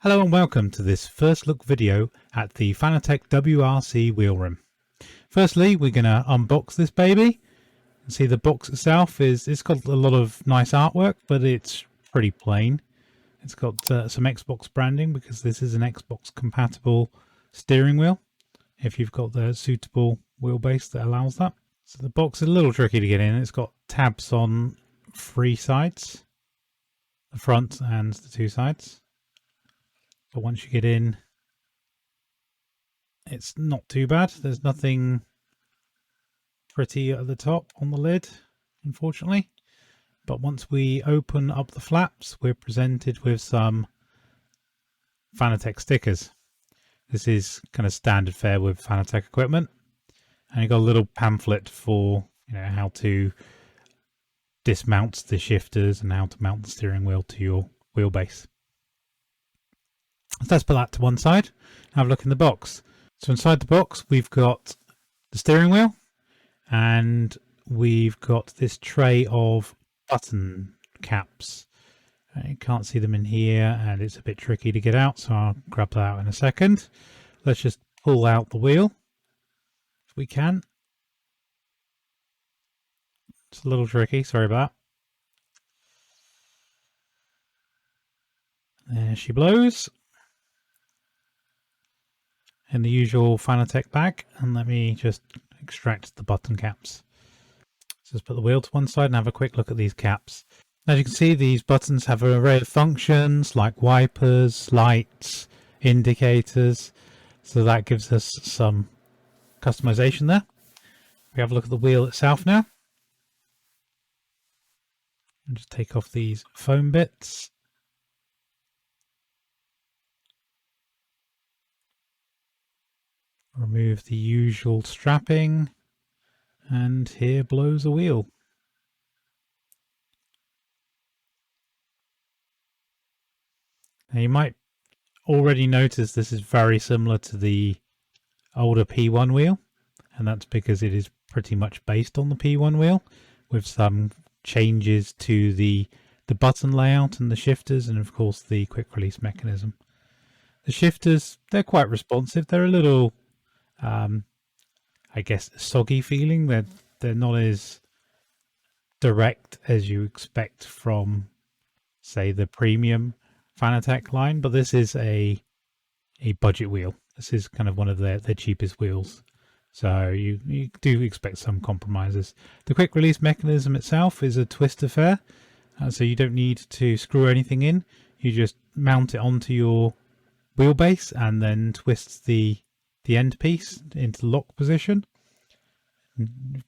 Hello and welcome to this first look video at the Fanatec WRC wheel rim. Firstly, we're going to unbox this baby. See, the box itself it's got a lot of nice artwork, but it's pretty plain. It's got some Xbox branding because this is an Xbox compatible steering wheel if you've got the suitable wheelbase that allows that. So the box is a little tricky to get in. It's got tabs on three sides, the front and the two sides. But once you get in, it's not too bad. There's nothing pretty at the top on the lid, unfortunately. But once we open up the flaps, we're presented with some Fanatec stickers. This is kind of standard fare with Fanatec equipment. And you've got a little pamphlet for how to dismount the shifters and how to mount the steering wheel to your wheelbase. So let's put that to one side and have a look in the box. So inside the box we've got the steering wheel and we've got this tray of button caps. You can't see them in here and it's a bit tricky to get out, so I'll grab that out in a second. Let's just pull out the wheel if we can. It's a little tricky, sorry about that. There she blows. In the usual Fanatec bag, and let me just extract the button caps. So let's put the wheel to one side and have a quick look at these caps. As you can see, these buttons have an array of functions like wipers, lights, indicators, so that gives us some customization there. We have a look at the wheel itself now. I'll just take off these foam bits. Remove the usual strapping, and here blows a wheel. Now you might already notice this is very similar to the older P1 wheel, and that's because it is pretty much based on the P1 wheel with some changes to the button layout and the shifters, and of course the quick release mechanism. The shifters, they're quite responsive. They're a little I guess soggy feeling. They're not as direct as you expect from, say, the premium Fanatec line, but this is a budget wheel. This is kind of one of their cheapest wheels, so you do expect some compromises. The quick release mechanism itself is a twist affair, so you don't need to screw anything in. You just mount it onto your wheelbase and then twist the end piece into lock position,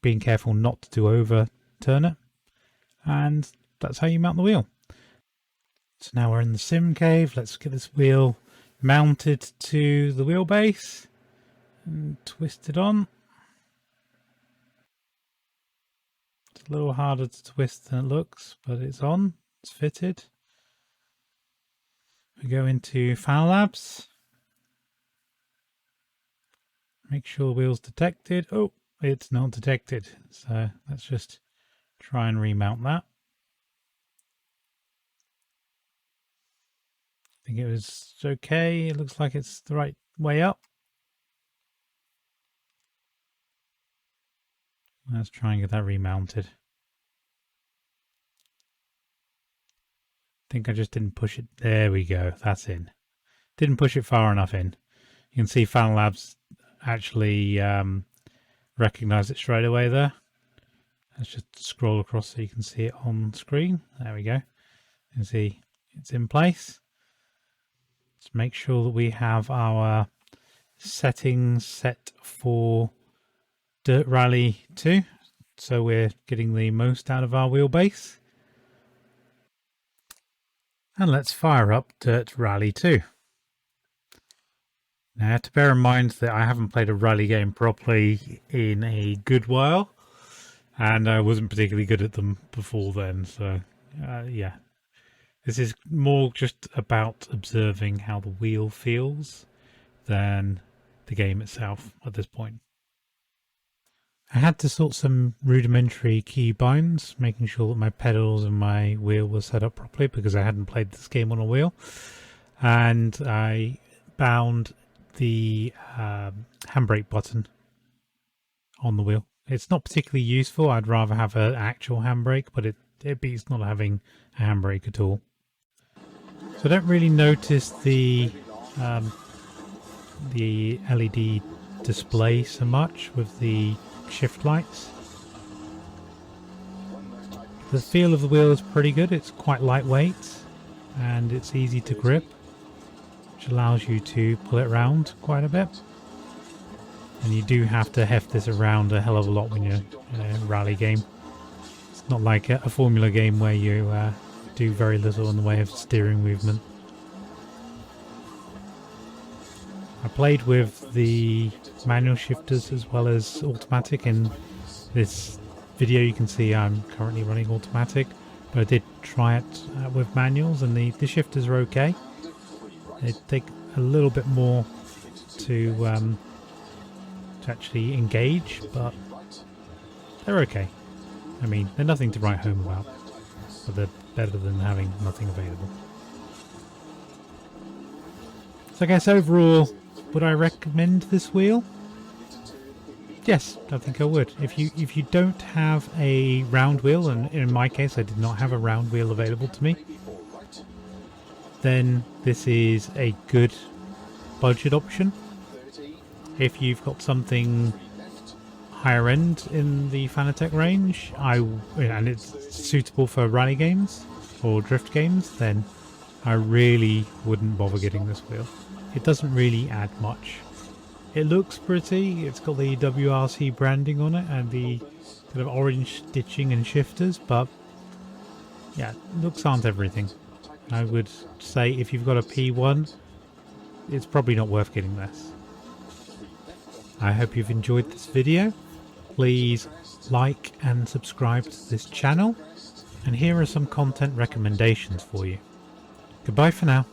being careful not to overturn it, and that's how you mount the wheel. So now we're in the sim cave. Let's get this wheel mounted to the wheelbase and twist it on. It's a little harder to twist than it looks, but it's on, it's fitted. We go into Fanlabs. Make sure the wheel's detected. Oh, it's not detected. So let's just try and remount that. I think it was okay. It looks like it's the right way up. Let's try and get that remounted. I think I just didn't push it. There we go. That's in. Didn't push it far enough in. You can see Fanlabs actually recognize it straight away there. Let's just scroll across so you can see it on screen. There we go. You can see it's in place. Let's make sure that we have our settings set for Dirt Rally 2, so we're getting the most out of our wheelbase. And let's fire up Dirt Rally 2. Now, you have to bear in mind that I haven't played a rally game properly in a good while, and I wasn't particularly good at them before then, so yeah. This is more just about observing how the wheel feels than the game itself at this point. I had to sort some rudimentary key binds, making sure that my pedals and my wheel were set up properly because I hadn't played this game on a wheel. and I bound the handbrake button on the wheel. It's not particularly useful. I'd rather have an actual handbrake, but it beats not having a handbrake at all. So I don't really notice the LED display so much with the shift lights. The feel of the wheel is pretty good. It's quite lightweight and it's easy to grip, which allows you to pull it around quite a bit. And you do have to heft this around a hell of a lot when you're in a rally game. It's not like a Formula game where you do very little in the way of steering movement. I played with the manual shifters as well as automatic. In this video you can see I'm currently running automatic, but I did try it with manuals, and the shifters are okay. They take a little bit more to actually engage, but they're okay. I mean, they're nothing to write home about, but they're better than having nothing available. So I guess overall, would I recommend this wheel? Yes, I think I would. If you don't have a round wheel, and in my case I did not have a round wheel available to me, then this is a good budget option. If you've got something higher end in the Fanatec range, and it's suitable for rally games or drift games, then I really wouldn't bother getting this wheel. It doesn't really add much. It looks pretty. It's got the WRC branding on it and the kind of orange stitching and shifters, but yeah, looks aren't everything. I would say if you've got a P1, it's probably not worth getting this. I hope you've enjoyed this video. Please like and subscribe to this channel, and here are some content recommendations for you. Goodbye for now.